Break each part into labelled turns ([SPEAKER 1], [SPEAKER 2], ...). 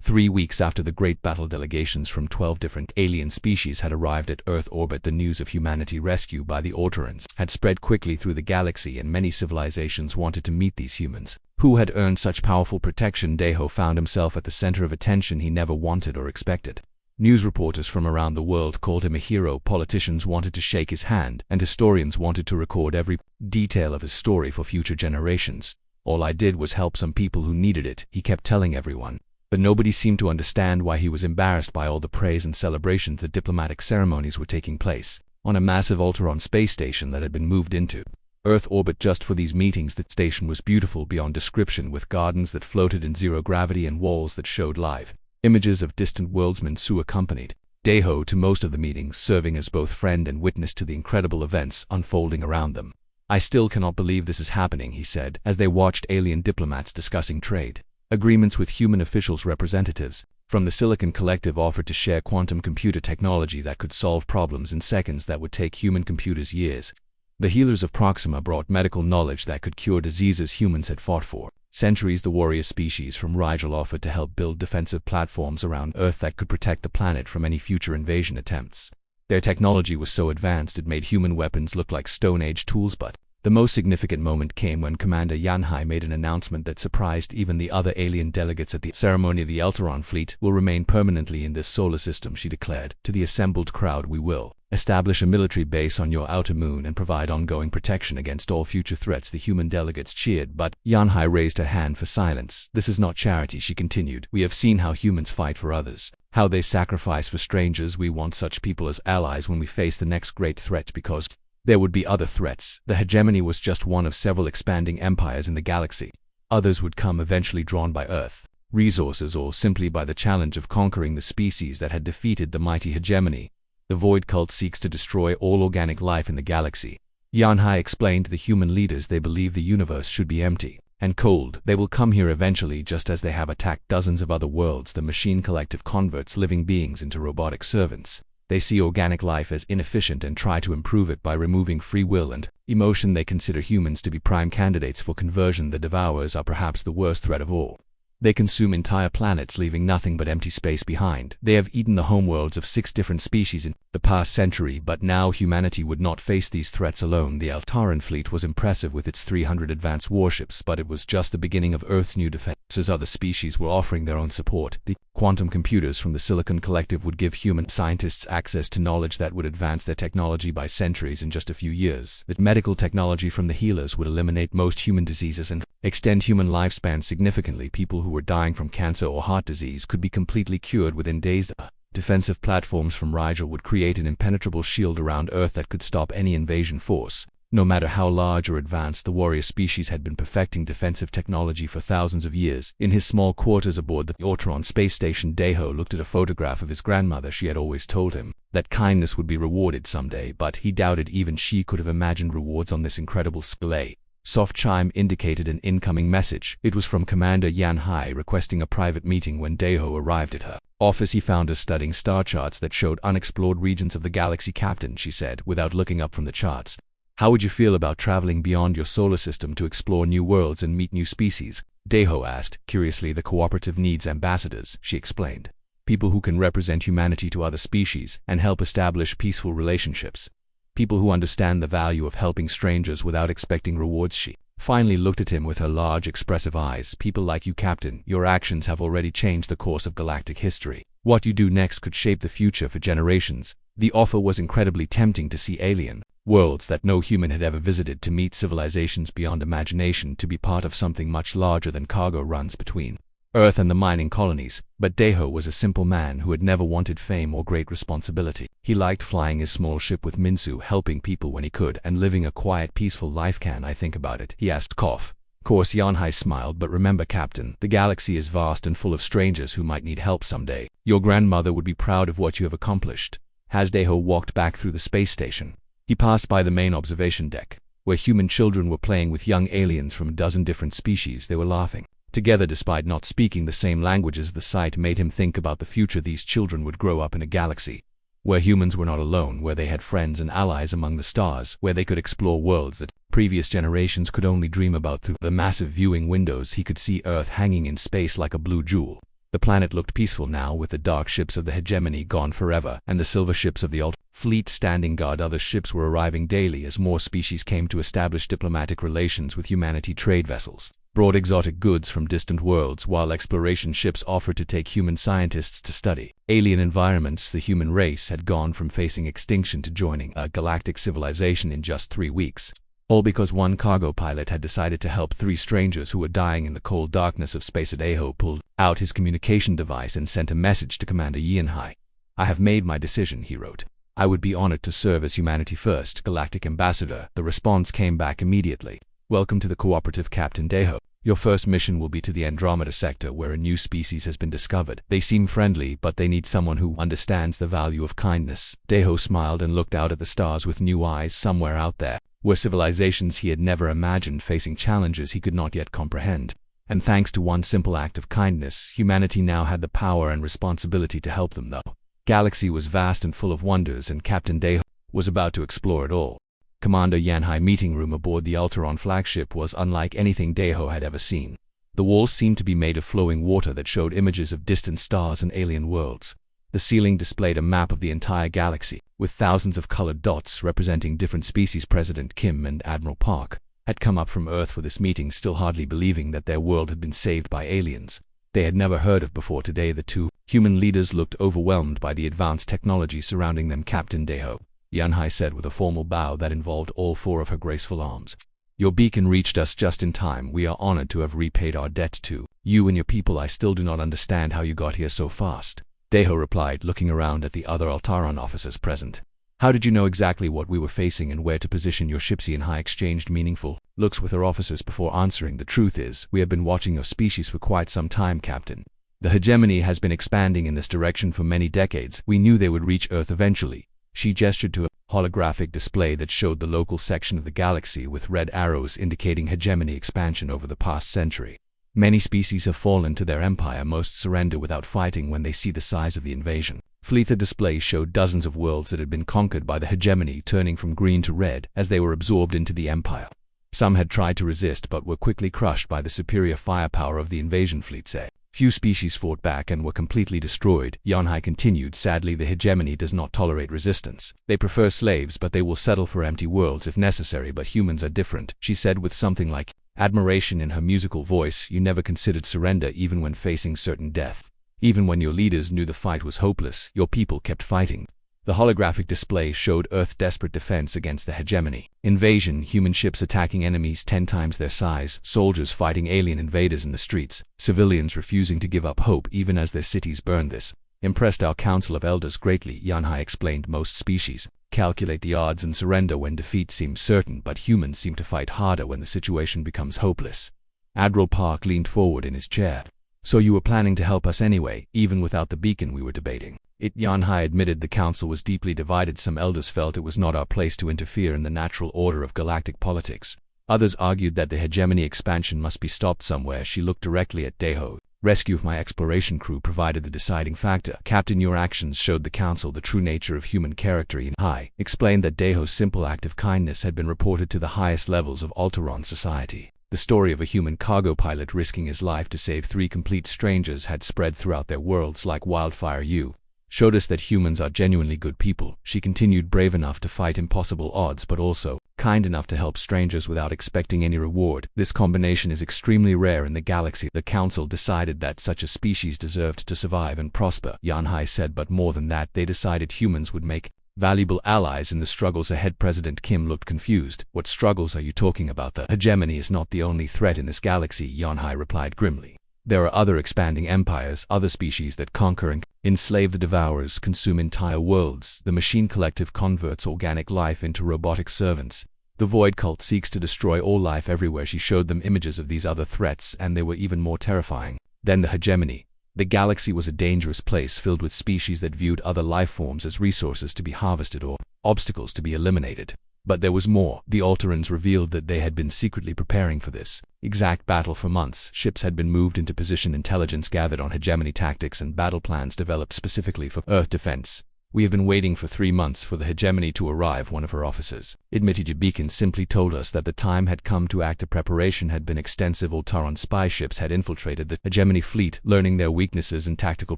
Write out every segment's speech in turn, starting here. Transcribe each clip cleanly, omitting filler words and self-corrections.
[SPEAKER 1] 3 weeks after the Great Battle, delegations from 12 different alien species had arrived at Earth orbit. The news of humanity rescue by the Orcs had spread quickly through the galaxy, and many civilizations wanted to meet these humans, who had earned such powerful protection. Deho found himself at the center of attention he never wanted or expected. News reporters from around the world called him a hero, politicians wanted to shake his hand, and historians wanted to record every detail of his story for future generations. "All I did was help some people who needed it," he kept telling everyone. But nobody seemed to understand why he was embarrassed by all the praise and celebrations. The diplomatic ceremonies were taking place on a massive Alteron space station that had been moved into Earth orbit just for these meetings. The station was beautiful beyond description, with gardens that floated in zero gravity and walls that showed live images of distant worlds. Minsu accompanied Deho to most of the meetings, serving as both friend and witness to the incredible events unfolding around them. "I still cannot believe this is happening," he said, as they watched alien diplomats discussing trade agreements with human officials. Representatives from the Silicon Collective offered to share quantum computer technology that could solve problems in seconds that would take human computers years. The healers of Proxima brought medical knowledge that could cure diseases humans had fought for centuries. The warrior species from Rigel offered to help build defensive platforms around Earth that could protect the planet from any future invasion attempts. Their technology was so advanced it made human weapons look like Stone Age tools. But the most significant moment came when Commander Yanhai made an announcement that surprised even the other alien delegates at the ceremony. "The Alteron fleet will remain permanently in this solar system," she declared to the assembled crowd. "We will establish a military base on your outer moon and provide ongoing protection against all future threats." The human delegates cheered, but Yanhai raised her hand for silence. "This is not charity," she continued. "We have seen how humans fight for others, how they sacrifice for strangers. We want such people as allies when we face the next great threat, because there would be other threats. The hegemony was just one of several expanding empires in the galaxy. Others would come eventually, drawn by Earth resources or simply by the challenge of conquering the species that had defeated the mighty hegemony. The Void Cult seeks to destroy all organic life in the galaxy." Yanhai explained to the human leaders. "They believe the universe should be empty and cold. They will come here eventually, just as they have attacked dozens of other worlds." The Machine Collective converts living beings into robotic servants. They see organic life as inefficient and try to improve it by removing free will and emotion. They consider humans to be prime candidates for conversion. The Devourers are perhaps the worst threat of all. They consume entire planets, leaving nothing but empty space behind. They have eaten the homeworlds of 6 different species in the past century, but now humanity would not face these threats alone. The Alteran fleet was impressive with its 300 advanced warships, but it was just the beginning of Earth's new defenses. Other species were offering their own support. The quantum computers from the Silicon Collective would give human scientists access to knowledge that would advance their technology by centuries in just a few years. The medical technology from the healers would eliminate most human diseases and extend human lifespan significantly. People who were dying from cancer or heart disease could be completely cured within days. The defensive platforms from Rigel would create an impenetrable shield around Earth that could stop any invasion force. No matter how large or advanced, the warrior species had been perfecting defensive technology for thousands of years. In his small quarters aboard the Alteron space station, Deho looked at a photograph of his grandmother. She had always told him that kindness would be rewarded someday, but he doubted even she could have imagined rewards on this incredible scale. A soft chime indicated an incoming message. It was from Commander Yanhai requesting a private meeting. When Deho arrived at her office, he found her studying star charts that showed unexplored regions of the galaxy. "Captain," she said, without looking up from the charts, "how would you feel about traveling beyond your solar system to explore new worlds and meet new species?" Deho asked curiously. "The cooperative needs ambassadors," she explained. "People who can represent humanity to other species and help establish peaceful relationships. People who understand the value of helping strangers without expecting rewards." She finally looked at him with her large, expressive eyes. "People like you, Captain. Your actions have already changed the course of galactic history. What you do next could shape the future for generations." The offer was incredibly tempting: to see alien worlds that no human had ever visited, to meet civilizations beyond imagination, to be part of something much larger than cargo runs between Earth and the mining colonies. But Deho was a simple man who had never wanted fame or great responsibility. He liked flying his small ship with Minsu, helping people when he could, and living a quiet, peaceful life. "Can I think about it?" he asked. Cough. "Of course," Yanhai smiled, "but remember, Captain, the galaxy is vast and full of strangers who might need help someday. Your grandmother would be proud of what you have accomplished." As Deho walked back through the space station, he passed by the main observation deck, where human children were playing with young aliens from a dozen different species. They were laughing together despite not speaking the same languages. The sight made him think about the future. These children would grow up in a galaxy where humans were not alone, where they had friends and allies among the stars, where they could explore worlds that previous generations could only dream about. Through the massive viewing windows, he could see Earth hanging in space like a blue jewel. The planet looked peaceful now, with the dark ships of the hegemony gone forever and the silver ships of the alt fleet standing guard. Other ships were arriving daily as more species came to establish diplomatic relations with humanity. Trade vessels brought exotic goods from distant worlds, while exploration ships offered to take human scientists to study alien environments. The human race had gone from facing extinction to joining a galactic civilization in just 3 weeks. All because one cargo pilot had decided to help 3 strangers who were dying in the cold darkness of space. Daho pulled out his communication device and sent a message to Commander Yanhai. "I have made my decision," he wrote. "I would be honored to serve as Humanity First Galactic Ambassador." The response came back immediately. "Welcome to the cooperative, Captain Daho. Your first mission will be to the Andromeda sector, where a new species has been discovered. They seem friendly, but they need someone who understands the value of kindness." Daho smiled and looked out at the stars with new eyes. Somewhere out there were civilizations he had never imagined, facing challenges he could not yet comprehend. And thanks to one simple act of kindness, humanity now had the power and responsibility to help them. The galaxy was vast and full of wonders, and Captain Daho was about to explore it all. Commander Yanhai meeting room aboard the Alteron flagship was unlike anything Daho had ever seen. The walls seemed to be made of flowing water that showed images of distant stars and alien worlds. The ceiling displayed a map of the entire galaxy, with thousands of colored dots representing different species. President Kim and Admiral Park had come up from Earth for this meeting, still hardly believing that their world had been saved by aliens they had never heard of before. Today the 2 human leaders looked overwhelmed by the advanced technology surrounding them. "Captain Daho," Yanhai said with a formal bow that involved all 4 of her graceful arms, "your beacon reached us just in time. We are honored to have repaid our debt to you and your people. I still do not understand how you got here so fast." Daho replied, looking around at the other Alteron officers present. "How did you know exactly what we were facing and where to position your ships?" Yanhai exchanged meaningful looks with her officers before answering. "The truth is, we have been watching your species for quite some time, Captain. The hegemony has been expanding in this direction for many decades. We knew they would reach Earth eventually." She gestured to a holographic display that showed the local section of the galaxy with red arrows indicating hegemony expansion over the past century. "Many species have fallen to their empire. Most surrender without fighting when they see the size of the invasion." Fleet. The display showed dozens of worlds that had been conquered by the hegemony, turning from green to red as they were absorbed into the empire. Some had tried to resist but were quickly crushed by the superior firepower of the invasion fleet. Few species fought back and were completely destroyed. Yanhai continued, "Sadly, the hegemony does not tolerate resistance. They prefer slaves, but they will settle for empty worlds if necessary. But humans are different," she said with something like admiration in her musical voice. "You never considered surrender even when facing certain death. Even when your leaders knew the fight was hopeless, your people kept fighting." The holographic display showed Earth's desperate defense against the hegemony. Invasion, human ships attacking enemies 10 times their size, soldiers fighting alien invaders in the streets, civilians refusing to give up hope even as their cities burned. "This impressed our Council of Elders greatly," Yanhai explained. "Most species calculate the odds and surrender when defeat seems certain, but humans seem to fight harder when the situation becomes hopeless." Admiral Park leaned forward in his chair. "So you were planning to help us anyway, even without the beacon?" "We were debating it," Yanhai admitted. "The council was deeply divided. Some elders felt it was not our place to interfere in the natural order of galactic politics. Others argued that the hegemony expansion must be stopped somewhere." She looked directly at Daho. "Rescue of my exploration crew provided the deciding factor. Captain, your actions showed the council the true nature of human character." Yanhai explained that Daho's simple act of kindness had been reported to the highest levels of Alteron society. The story of a human cargo pilot risking his life to save 3 complete strangers had spread throughout their worlds like wildfire. "You showed us that humans are genuinely good people," she continued, "brave enough to fight impossible odds but also kind enough to help strangers without expecting any reward. This combination is extremely rare in the galaxy." The council decided that such a species deserved to survive and prosper, Yanhai said, "but more than that, they decided humans would make valuable allies in the struggles ahead." President Kim looked confused. "What struggles are you talking about?" "The hegemony is not the only threat in this galaxy," Yanhai replied grimly. "There are other expanding empires, other species that conquer and enslave the devourers, consume entire worlds. The machine collective converts organic life into robotic servants. The Void Cult seeks to destroy all life everywhere." She showed them images of these other threats, and they were even more terrifying than the hegemony. The galaxy was a dangerous place filled with species that viewed other life forms as resources to be harvested or obstacles to be eliminated. But there was more. The Alterans revealed that they had been secretly preparing for this exact battle for months. Ships had been moved into position, intelligence gathered on hegemony tactics, and battle plans developed specifically for Earth defense. "We have been waiting for 3 months for the hegemony to arrive," one of her officers admitted. "Your beacon simply told us that the time had come to act. A preparation had been extensive. Altaron spy ships had infiltrated the hegemony fleet, learning their weaknesses and tactical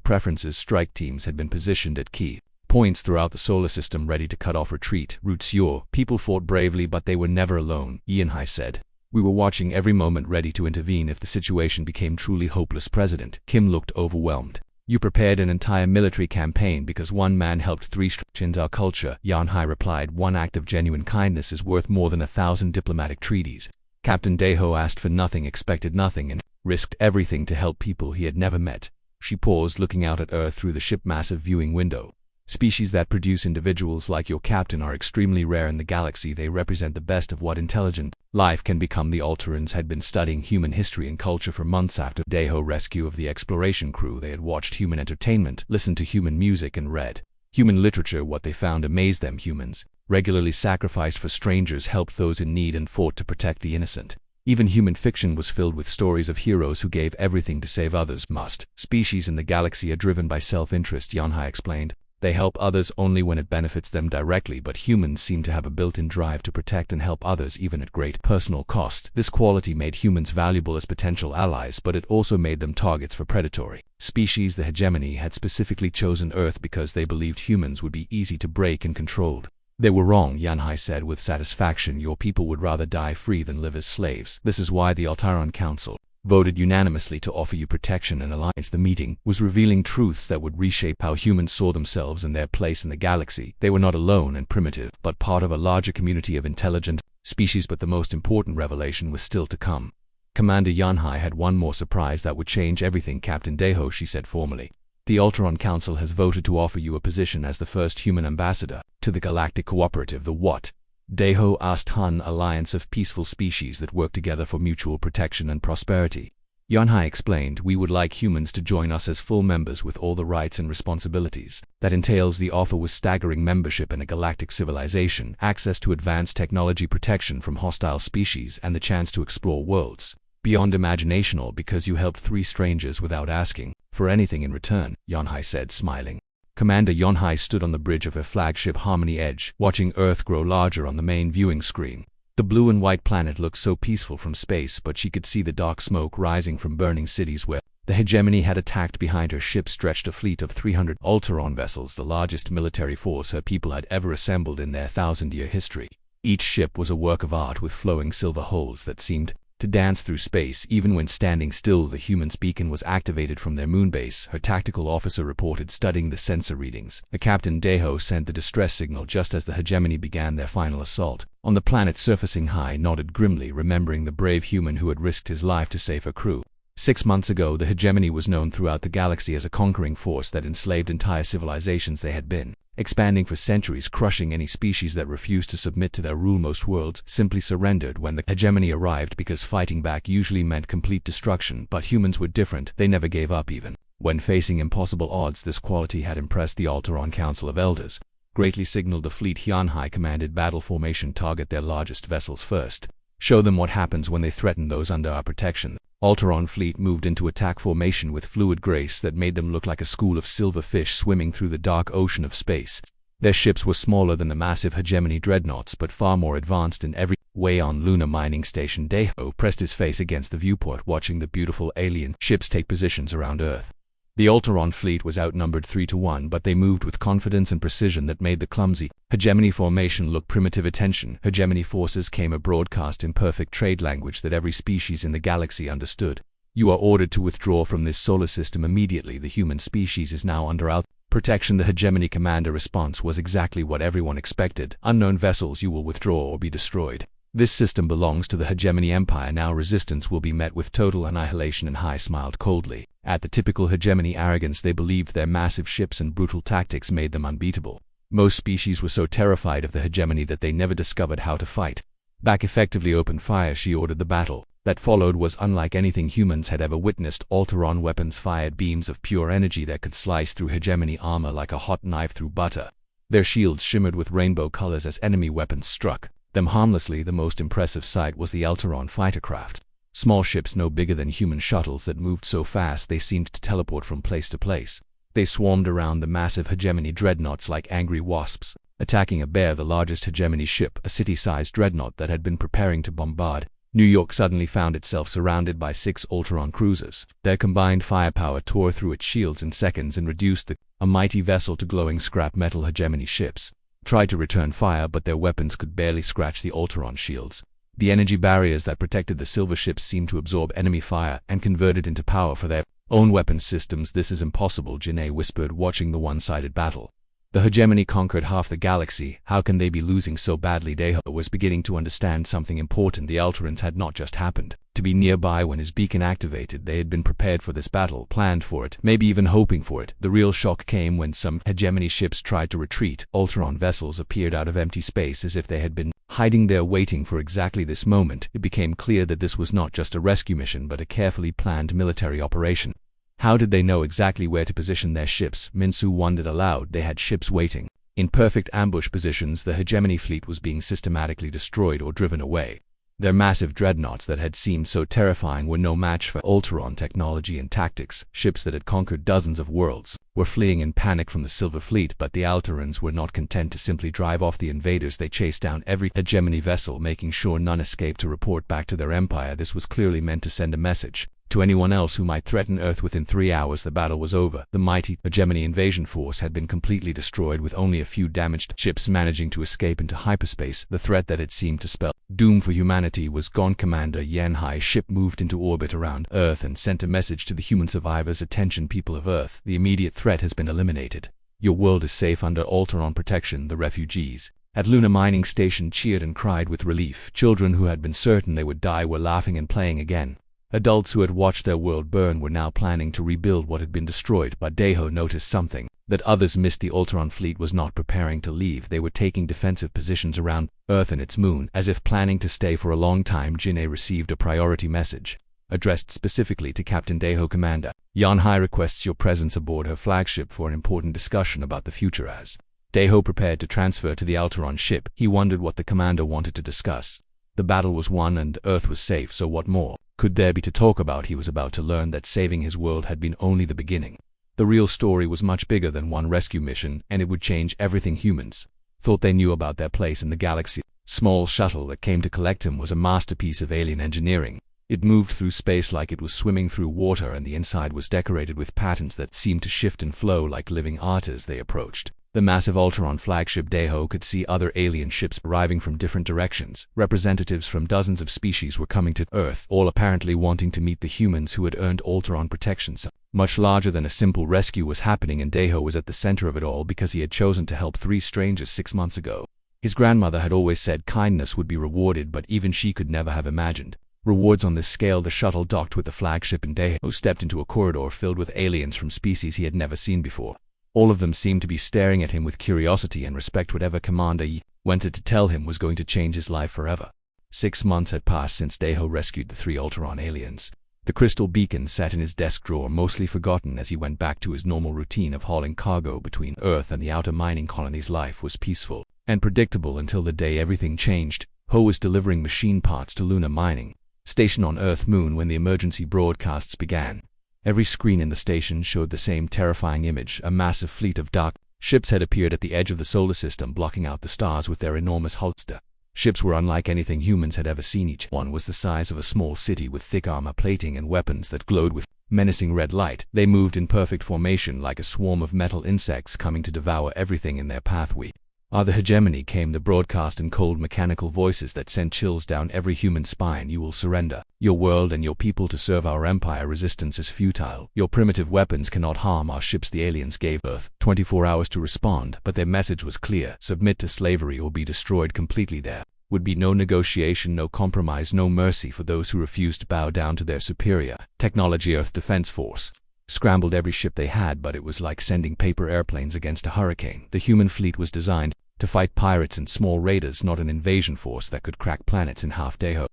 [SPEAKER 1] preferences. Strike teams had been positioned at key points throughout the solar system ready to cut off retreat routes. Your people fought bravely, but they were never alone," Yanhai said. "We were watching every moment, ready to intervene if the situation became truly hopeless." President Kim looked overwhelmed. "You prepared an entire military campaign because one man helped 3 change our culture," Yanhai replied. "One act of genuine kindness is worth more than 1,000 diplomatic treaties." Captain Deho asked for nothing, expected nothing, and risked everything to help people he had never met. She paused, looking out at Earth through the ship's massive viewing window. "Species that produce individuals like your captain are extremely rare in the galaxy. They represent the best of what intelligent life can become." The Altarans had been studying human history and culture for months after Deho's rescue of the exploration crew. They had watched human entertainment, listened to human music, and read human literature. What they found amazed them. Humans regularly sacrificed for strangers, helped those in need, and fought to protect the innocent. Even human fiction was filled with stories of heroes who gave everything to save others. Most species in the galaxy are driven by self-interest, Yanhai explained. They help others only when it benefits them directly, but humans seem to have a built-in drive to protect and help others even at great personal cost. This quality made humans valuable as potential allies, but it also made them targets for predatory species. The hegemony had specifically chosen Earth because they believed humans would be easy to break and controlled. "They were wrong," Yanhai said with satisfaction. "Your people would rather die free than live as slaves. This is why the Altaron Council voted unanimously to offer you protection and alliance." The meeting was revealing truths that would reshape how humans saw themselves and their place in the galaxy. They were not alone and primitive, but part of a larger community of intelligent species. But the most important revelation was still to come. Commander Yanhai had one more surprise that would change everything. "Captain Deho," she said formally, "the Altaron Council has voted to offer you a position as the first human ambassador to the Galactic Cooperative." "The what?" Deho asked. "Hun, alliance of peaceful species that work together for mutual protection and prosperity." Yanhai explained. "We would like humans to join us as full members with all the rights and responsibilities that entails." The offer was staggering: membership in a galactic civilization, access to advanced technology, protection from hostile species, and the chance to explore worlds beyond imagination, all because you helped 3 strangers without asking for anything in return, Yanhai said, smiling. Commander Yanhai stood on the bridge of her flagship Harmony Edge, watching Earth grow larger on the main viewing screen. The blue and white planet looked so peaceful from space, but she could see the dark smoke rising from burning cities where the hegemony had attacked. Behind her ship stretched a fleet of 300 Altaron vessels, the largest military force her people had ever assembled in their 1,000-year history. Each ship was a work of art with flowing silver hulls that seemed to dance through space. Even when standing still, the human's beacon was activated from their moonbase, her tactical officer reported, studying the sensor readings. The Captain Deho sent the distress signal just as the hegemony began their final assault. On the planet surfacing, Hai nodded grimly, remembering the brave human who had risked his life to save her crew. 6 months ago, the hegemony was known throughout the galaxy as a conquering force that enslaved entire civilizations. They had been expanding for centuries, crushing any species that refused to submit to their rule. Most worlds simply surrendered when the hegemony arrived because fighting back usually meant complete destruction. But humans were different. They never gave up even when facing impossible odds. This quality had impressed the Altaron Council of Elders. Greatly signaled the fleet, Yanhai commanded battle formation. Target their largest vessels first. Show them what happens when they threaten those under our protection. Altaron fleet moved into attack formation with fluid grace that made them look like a school of silver fish swimming through the dark ocean of space. Their ships were smaller than the massive hegemony dreadnoughts, but far more advanced in every way. On lunar mining station, Deho pressed his face against the viewport, watching the beautiful alien ships take positions around Earth. The Altaron fleet was outnumbered 3-1, but they moved with confidence and precision that made the clumsy hegemony formation look primitive. Attention, hegemony forces, came a broadcast in perfect trade language that every species in the galaxy understood. You are ordered to withdraw from this solar system immediately. The human species is now under our protection. The hegemony commander response was exactly what everyone expected. Unknown vessels, you will withdraw or be destroyed. This system belongs to the hegemony empire now. Resistance will be met with total annihilation. And Hai smiled coldly at the typical hegemony arrogance. They believed their massive ships and brutal tactics made them unbeatable. Most species were so terrified of the hegemony that they never discovered how to fight back effectively. Open fire, she ordered. The battle that followed was unlike anything humans had ever witnessed. Altaron weapons fired beams of pure energy that could slice through hegemony armor like a hot knife through butter. Their shields shimmered with rainbow colors as enemy weapons struck them harmlessly. The most impressive sight was the Altaron fighter craft. Small ships no bigger than human shuttles that moved so fast they seemed to teleport from place to place. They swarmed around the massive hegemony dreadnoughts like angry wasps, attacking a bear, the largest hegemony ship, a city-sized dreadnought that had been preparing to bombard. New York suddenly found itself surrounded by 6 Ultron cruisers. Their combined firepower tore through its shields in seconds and reduced a mighty vessel to glowing scrap metal. Hegemony ships tried to return fire, but their weapons could barely scratch the Ultron shields. The energy barriers that protected the silver ships seemed to absorb enemy fire and convert it into power for their own weapons systems. "This is impossible," Janae whispered, watching the one-sided battle. "The hegemony conquered half the galaxy. How can they be losing so badly?" Deho was beginning to understand something important. The Alterans had not just happened to be nearby when his beacon activated. They had been prepared for this battle, planned for it, maybe even hoping for it. The real shock came when some hegemony ships tried to retreat. Ultron vessels appeared out of empty space as if they had been hiding there waiting for exactly this moment. It became clear that this was not just a rescue mission but a carefully planned military operation. How did they know exactly where to position their ships? Minsu wondered aloud. They had ships waiting in perfect ambush positions. The hegemony fleet was being systematically destroyed or driven away. Their massive dreadnoughts that had seemed so terrifying were no match for Ultron technology and tactics. Ships that had conquered dozens of worlds were fleeing in panic from the Silver Fleet, but the Alterans were not content to simply drive off the invaders. They chased down every hegemony vessel, making sure none escaped to report back to their empire. This was clearly meant to send a message to anyone else who might threaten Earth. Within 3 hours, the battle was over. The mighty hegemony invasion force had been completely destroyed, with only a few damaged ships managing to escape into hyperspace. The threat that had seemed to spell doom for humanity was gone. Commander Yanhai's ship moved into orbit around Earth and sent a message to the human survivors. "Attention, people of Earth. The immediate threat has been eliminated. Your world is safe under Ultron protection." The refugees at Luna Mining Station cheered and cried with relief. Children who had been certain they would die were laughing and playing again. Adults who had watched their world burn were now planning to rebuild what had been destroyed. But Deho noticed something that others missed. The Ultron fleet was not preparing to leave. They were taking defensive positions around Earth and its moon, as if planning to stay for a long time. Janae received a priority message, addressed specifically to Captain Deho. "Commander Yanhai requests your presence aboard her flagship for an important discussion about the future." As Deho prepared to transfer to the Alteron ship, he wondered what the commander wanted to discuss. The battle was won and Earth was safe, so what more could there be to talk about? He was about to learn that saving his world had been only the beginning. The real story was much bigger than one rescue mission, and it would change everything. Humans thought they knew about their place in the galaxy. Small shuttle that came to collect him was a masterpiece of alien engineering. It moved through space like it was swimming through water, and the inside was decorated with patterns that seemed to shift and flow like living art as they approached the massive Ultron flagship. Deho could see other alien ships arriving from different directions. Representatives from dozens of species were coming to Earth, all apparently wanting to meet the humans who had earned Ultron protection. Much larger than a simple rescue was happening, and Deho was at the center of it all because he had chosen to help 3 strangers 6 months ago. His grandmother had always said kindness would be rewarded, but even she could never have imagined rewards on this scale. The shuttle docked with the flagship, and Deho stepped into a corridor filled with aliens from species he had never seen before. All of them seemed to be staring at him with curiosity and respect. Whatever Commander Yi wanted to tell him was going to change his life forever. 6 months had passed since Deho rescued the 3 Ultron aliens. The crystal beacon sat in his desk drawer, mostly forgotten as he went back to his normal routine of hauling cargo between Earth and the outer mining colonies. Life was peaceful and predictable until the day everything changed. Ho was delivering machine parts to Luna Mining Station on Earth Moon when the emergency broadcasts began. Every screen in the station showed the same terrifying image. A massive fleet of dark ships had appeared at the edge of the solar system, blocking out the stars with their enormous hulks. The ships were unlike anything humans had ever seen. Each one was the size of a small city, with thick armor plating and weapons that glowed with menacing red light. They moved in perfect formation like a swarm of metal insects coming to devour everything in their pathway. The hegemony, came the broadcast in cold mechanical voices that sent chills down every human spine. "You will surrender your world and your people to serve our empire. Resistance is futile. Your primitive weapons cannot harm our ships." The aliens gave Earth 24 hours to respond, but their message was clear: submit to slavery or be destroyed completely. There would be no negotiation, no compromise, no mercy for those who refused to bow down to their superior technology. Earth Defense Force scrambled every ship they had, but it was like sending paper airplanes against a hurricane. The human fleet was designed to fight pirates and small raiders, not an invasion force that could crack planets in half. Deho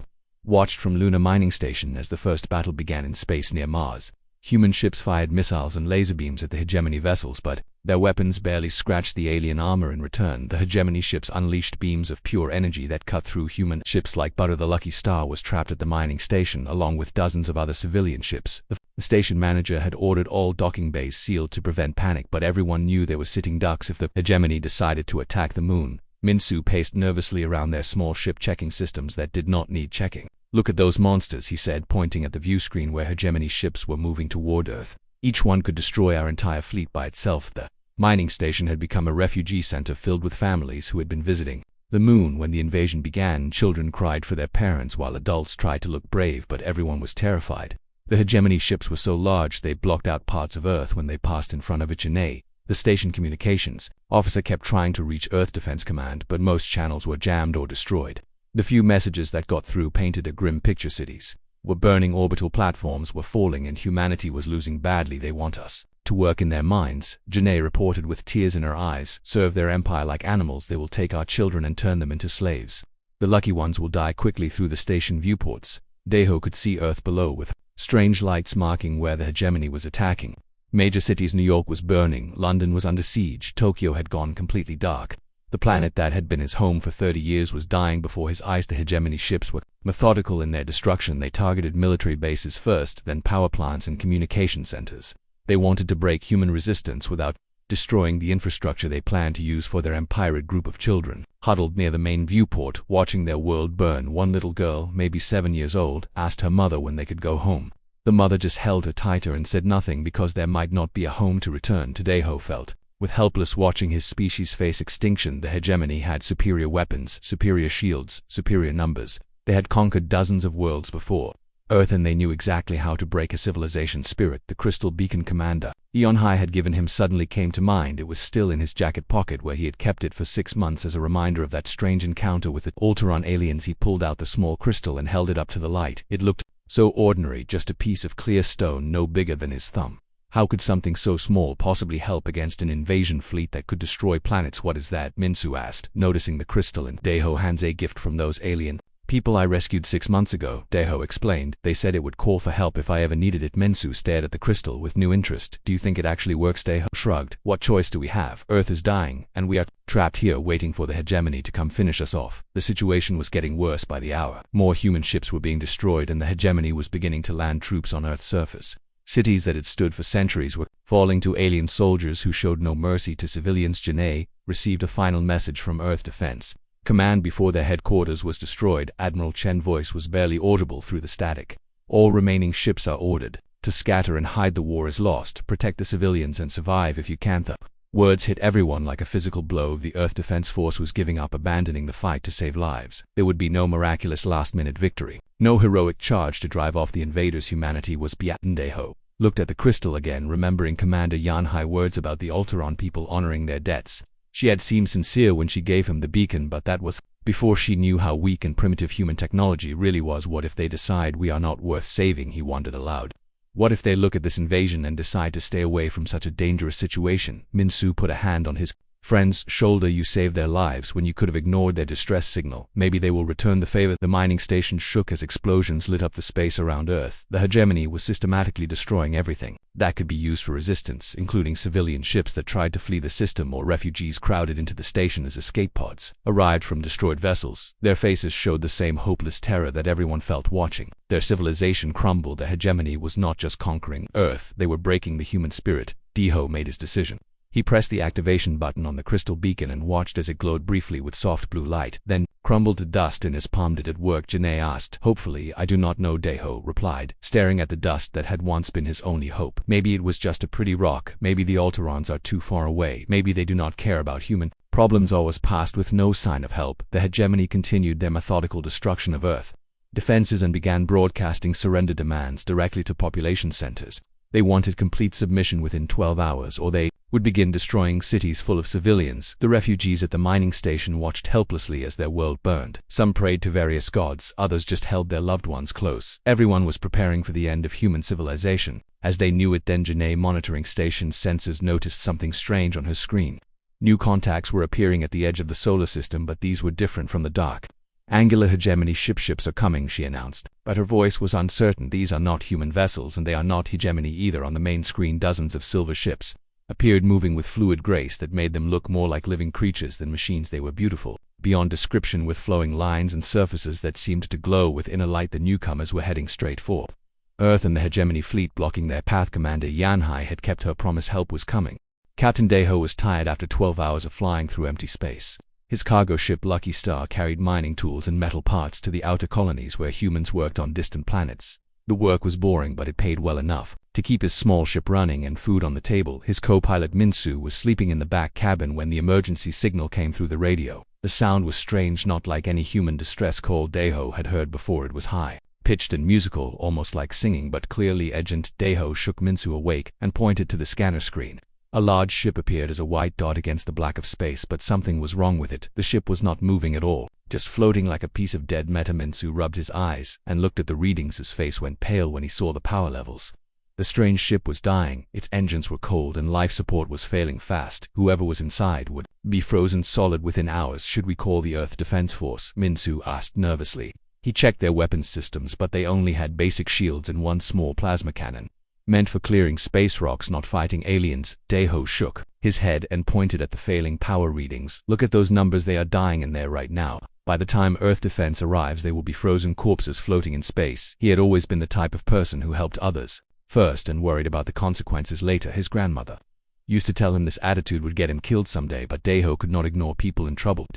[SPEAKER 1] watched from Luna Mining Station as the first battle began in space near Mars. Human ships fired missiles and laser beams at the hegemony vessels, but their weapons barely scratched the alien armor in return. The hegemony ships unleashed beams of pure energy that cut through human ships like butter. The Lucky Star was trapped at the mining station along with dozens of other civilian ships. The station manager had ordered all docking bays sealed to prevent panic, but everyone knew they were sitting ducks if the hegemony decided to attack the moon. Minsu paced nervously around their small ship, checking systems that did not need checking. "Look at those monsters," he said, pointing at the view screen where hegemony ships were moving toward Earth. "Each one could destroy our entire fleet by itself." The mining station had become a refugee center filled with families who had been visiting the moon when the invasion began. Children cried for their parents while adults tried to look brave, but everyone was terrified. The hegemony ships were so large they blocked out parts of Earth when they passed in front of HFY. The station communications officer kept trying to reach Earth Defense Command, but most channels were jammed or destroyed. The few messages that got through painted a grim picture. Cities were burning, orbital platforms were falling, and humanity was losing badly. "They want us to work in their mines," Janae reported with tears in her eyes. "Serve their empire like animals. They will take our children and turn them into slaves. The lucky ones will die quickly." Through the station viewports, Daeho could see Earth below, with strange lights marking where the hegemony was attacking. Major cities: New York was burning, London was under siege, Tokyo had gone completely dark. The planet that had been his home for 30 years was dying before his eyes. The hegemony ships were methodical in their destruction. They targeted military bases first, then power plants and communication centers. They wanted to break human resistance without destroying the infrastructure they planned to use for their empire. A group of children huddled near the main viewport, watching their world burn. One little girl, maybe 7 years old, asked her mother when they could go home. The mother just held her tighter and said nothing because there might not be a home to return to. Daeho felt with helpless watching his species face extinction. The hegemony had superior weapons, superior shields, superior numbers. They had conquered dozens of worlds before Earth, and they knew exactly how to break a civilization's spirit. The crystal beacon commander Eonhai had given him suddenly came to mind. It was still in his jacket pocket where he had kept it for 6 months as a reminder of that strange encounter with the Alteron aliens. He pulled out the small crystal and held it up to the light. It looked so ordinary, just a piece of clear stone no bigger than his thumb. How could something so small possibly help against an invasion fleet that could destroy planets? "What is that?" Minsu asked, noticing the crystal in Daeho hands. "A gift from those alien people I rescued 6 months ago," Daeho explained. "They said it would call for help if I ever needed it." Minsu stared at the crystal with new interest. "Do you think it actually works?" Daeho shrugged. "What choice do we have? Earth is dying, and we are trapped here waiting for the hegemony to come finish us off." The situation was getting worse by the hour. More human ships were being destroyed, and the hegemony was beginning to land troops on Earth's surface. Cities that had stood for centuries were falling to alien soldiers who showed no mercy to civilians. Janae received a final message from Earth Defense Command before their headquarters was destroyed. Admiral Chen's voice was barely audible through the static. "All remaining ships are ordered to scatter and hide. The war is lost. Protect the civilians and survive if you can." The words hit everyone like a physical blow. The Earth Defense Force was giving up, abandoning the fight to save lives. There would be no miraculous last-minute victory, no heroic charge to drive off the invaders. Humanity was beaten. Daeho looked at the crystal again, remembering Commander Yanhai's words about the Alteron people honoring their debts. She had seemed sincere when she gave him the beacon, but that was before she knew how weak and primitive human technology really was. "What if they decide we are not worth saving?" he wondered aloud. "What if they look at this invasion and decide to stay away from such a dangerous situation?" Minsu put a hand on his friend's shoulder. "You saved their lives when you could have ignored their distress signal. Maybe they will return the favor." The mining station shook as explosions lit up the space around Earth. The hegemony was systematically destroying everything that could be used for resistance, including civilian ships that tried to flee the system or refugees crowded into the station as escape pods arrived from destroyed vessels. Their faces showed the same hopeless terror that everyone felt watching their civilization crumble. The hegemony was not just conquering Earth, they were breaking the human spirit. Daeho made his decision. He pressed the activation button on the crystal beacon and watched as it glowed briefly with soft blue light, then crumbled to dust in his palm. "Did it work?" Janae asked. "Hopefully, I do not know," Daeho replied, staring at the dust that had once been his only hope. "Maybe it was just a pretty rock. Maybe the Alterons are too far away. Maybe they do not care about human problems." Hours passed with no sign of help. The hegemony continued their methodical destruction of Earth defenses and began broadcasting surrender demands directly to population centers. They wanted complete submission within 12 hours, or they would begin destroying cities full of civilians. The refugees at the mining station watched helplessly as their world burned. Some prayed to various gods, others just held their loved ones close. Everyone was preparing for the end of human civilization, as they knew it then. Janae, monitoring station sensors, noticed something strange on her screen. New contacts were appearing at the edge of the solar system, but these were different from the dark. "Angular hegemony ships are coming," she announced, but her voice was uncertain. "These are not human vessels, and they are not hegemony either." On the main screen, dozens of silver ships appeared, moving with fluid grace that made them look more like living creatures than machines. They were beautiful beyond description, with flowing lines and surfaces that seemed to glow with inner light. The newcomers were heading straight for Earth and the hegemony fleet blocking their path. Commander Yanhai had kept her promise. Help was coming. Captain Deho was tired after 12 hours of flying through empty space. His cargo ship Lucky Star carried mining tools and metal parts to the outer colonies where humans worked on distant planets. The work was boring, but it paid well enough to keep his small ship running and food on the table. His co-pilot Minsu was sleeping in the back cabin when the emergency signal came through the radio. The sound was strange, not like any human distress call Deho had heard before. It was high-pitched and musical, almost like singing, but clearly urgent. Deho shook Minsu awake and pointed to the scanner screen. A large ship appeared as a white dot against the black of space, but something was wrong with it. The ship was not moving at all, just floating like a piece of dead matter. Minsu rubbed his eyes and looked at the readings. His face went pale when he saw the power levels. The strange ship was dying, its engines were cold and life support was failing fast. Whoever was inside would be frozen solid within hours. Should we call the Earth Defense Force? Minsu asked nervously. He checked their weapons systems, but they only had basic shields and one small plasma cannon, meant for clearing space rocks, not fighting aliens. Deho shook his head and pointed at the failing power readings. Look at those numbers, they are dying in there right now. By the time Earth defense arrives, they will be frozen corpses floating in space. He had always been the type of person who helped others first and worried about the consequences later. His grandmother used to tell him this attitude would get him killed someday, but Deho could not ignore people in trouble.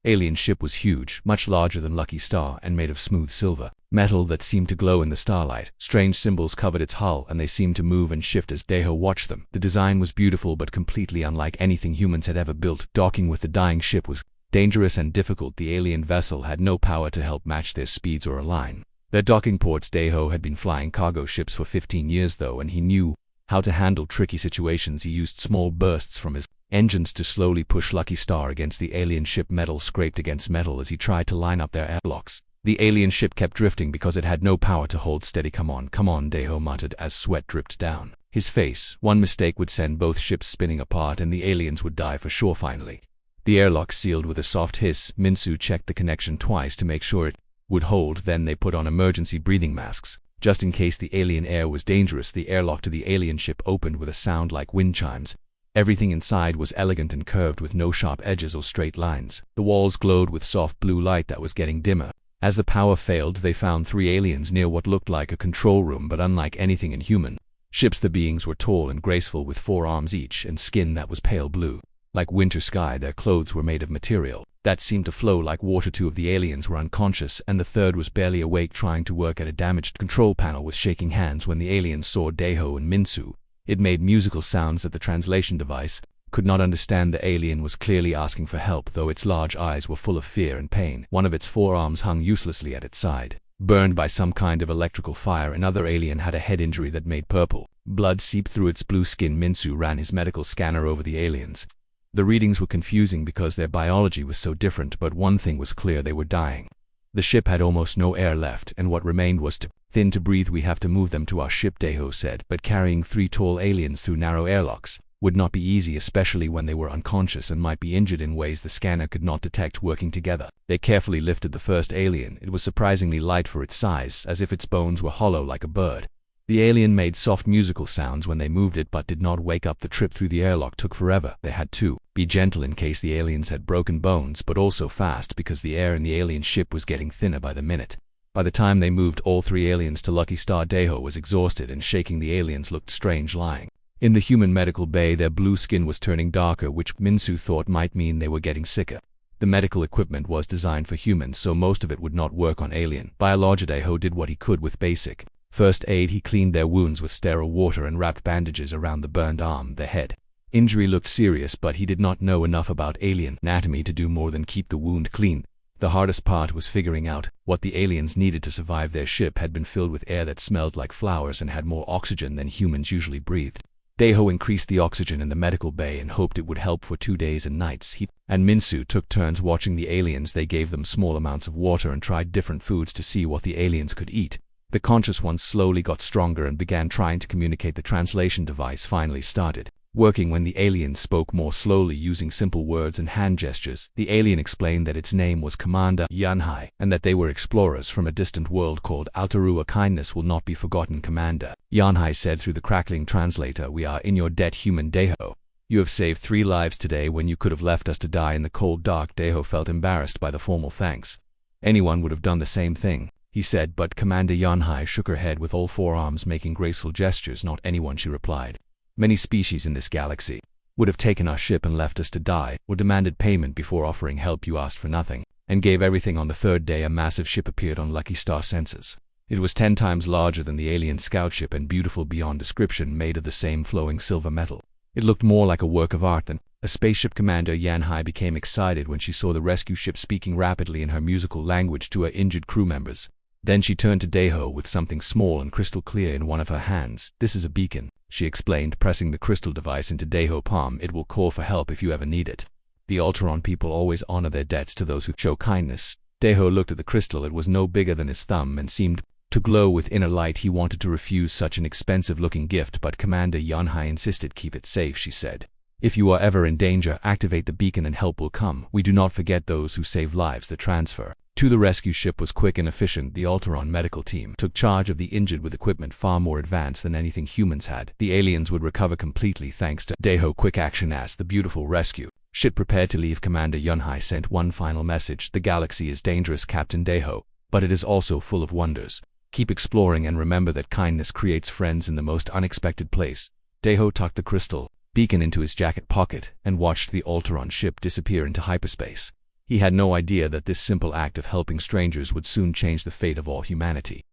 [SPEAKER 1] Alien ship was huge, much larger than Lucky Star, and made of smooth silver metal that seemed to glow in the starlight. Strange symbols covered its hull, and they seemed to move and shift as Deho watched them. The design was beautiful, but completely unlike anything humans had ever built. Docking with the dying ship was dangerous and difficult. The alien vessel had no power to help match their speeds or align their docking ports. Deho had been flying cargo ships for 15 years though, and he knew how to handle tricky situations. He used small bursts from his engines to slowly push Lucky Star against the alien ship. Metal scraped against metal as he tried to line up their airlocks. The alien ship kept drifting because it had no power to hold steady. Come on, Deho muttered as sweat dripped down his face. One mistake would send both ships spinning apart and the aliens would die for sure. Finally, the airlock sealed with a soft hiss. Minsu checked the connection twice to make sure it would hold, then they put on emergency breathing masks. Just in case the alien air was dangerous, the airlock to the alien ship opened with a sound like wind chimes. Everything inside was elegant and curved with no sharp edges or straight lines. The walls glowed with soft blue light that was getting dimmer. As the power failed, they found 3 aliens near what looked like a control room, but unlike anything in human ships. The beings were tall and graceful with 4 arms each and skin that was pale blue, like winter sky. Their clothes were made of material that seemed to flow like water. 2 of the aliens were unconscious, and the third was barely awake, trying to work at a damaged control panel with shaking hands. When the aliens saw Deho and Minsu, it made musical sounds that the translation device could not understand. The alien was clearly asking for help, though its large eyes were full of fear and pain. One of its 4 arms hung uselessly at its side, burned by some kind of electrical fire. Another alien had a head injury that made purple blood seep through its blue skin. Minsu ran his medical scanner over the aliens. The readings were confusing because their biology was so different, but one thing was clear: they were dying. The ship had almost no air left, and what remained was too thin to breathe. We have to move them to our ship, Deho said, but carrying 3 tall aliens through narrow airlocks would not be easy, especially when they were unconscious and might be injured in ways the scanner could not detect. Working together, they carefully lifted the first alien. It was surprisingly light for its size, as if its bones were hollow like a bird. The alien made soft musical sounds when they moved it, but did not wake up. The trip through the airlock took forever. They had to be gentle in case the aliens had broken bones, but also fast because the air in the alien ship was getting thinner by the minute. By the time they moved all 3 aliens to Lucky Star, Deho was exhausted and shaking. The aliens looked strange lying in the human medical bay. Their blue skin was turning darker, which Minsu thought might mean they were getting sicker. The medical equipment was designed for humans, so most of it would not work on alien biology. Deho did what he could with basic first aid. He cleaned their wounds with sterile water and wrapped bandages around the burned arm. The head injury looked serious, but he did not know enough about alien anatomy to do more than keep the wound clean. The hardest part was figuring out what the aliens needed to survive. Their ship had been filled with air that smelled like flowers and had more oxygen than humans usually breathed. Deho increased the oxygen in the medical bay and hoped it would help for 2 days and nights. He and Minsu took turns watching the aliens. They gave them small amounts of water and tried different foods to see what the aliens could eat. The conscious ones slowly got stronger and began trying to communicate. The translation device finally started working when the aliens spoke more slowly, using simple words and hand gestures. The alien explained that its name was Commander Yanhai, and that they were explorers from a distant world called Altarua. Kindness will not be forgotten, Commander Yanhai said through the crackling translator. We are in your debt, human Deho. You have saved 3 lives today when you could have left us to die in the cold dark. Deho felt embarrassed by the formal thanks. Anyone would have done the same thing. he said, but Commander Yanhai shook her head with all four arms making graceful gestures. Not anyone, she replied. Many species in this galaxy would have taken our ship and left us to die, or demanded payment before offering help. You asked for nothing, and gave everything. On the third day, a massive ship appeared on Lucky Star sensors. It was 10 times larger than the alien scout ship and beautiful beyond description, made of the same flowing silver metal. It looked more like a work of art than a spaceship. Commander Yanhai became excited when she saw the rescue ship speaking rapidly in her musical language to her injured crew members. Then she turned to Daeho with something small and crystal clear in one of her hands. This is a beacon, she explained, pressing the crystal device into Daeho's palm. It will call for help if you ever need it. The Alteron people always honor their debts to those who show kindness. Daeho looked at the crystal. It was no bigger than his thumb and seemed to glow with inner light. He wanted to refuse such an expensive-looking gift, but Commander Yanhai insisted. Keep it safe, she said. If you are ever in danger, activate the beacon and help will come. We do not forget those who save lives. The transfer to the rescue ship was quick and efficient. The Alteron medical team took charge of the injured with equipment far more advanced than anything humans had. The aliens would recover completely thanks to Daeho's quick action. As the beautiful rescue ship prepared to leave, Commander Yanhai sent one final message. The galaxy is dangerous, Captain Daeho, but it is also full of wonders. Keep exploring and remember that kindness creates friends in the most unexpected place. Daeho tucked the crystal beacon into his jacket pocket and watched the Alteron ship disappear into hyperspace. He had no idea that this simple act of helping strangers would soon change the fate of all humanity.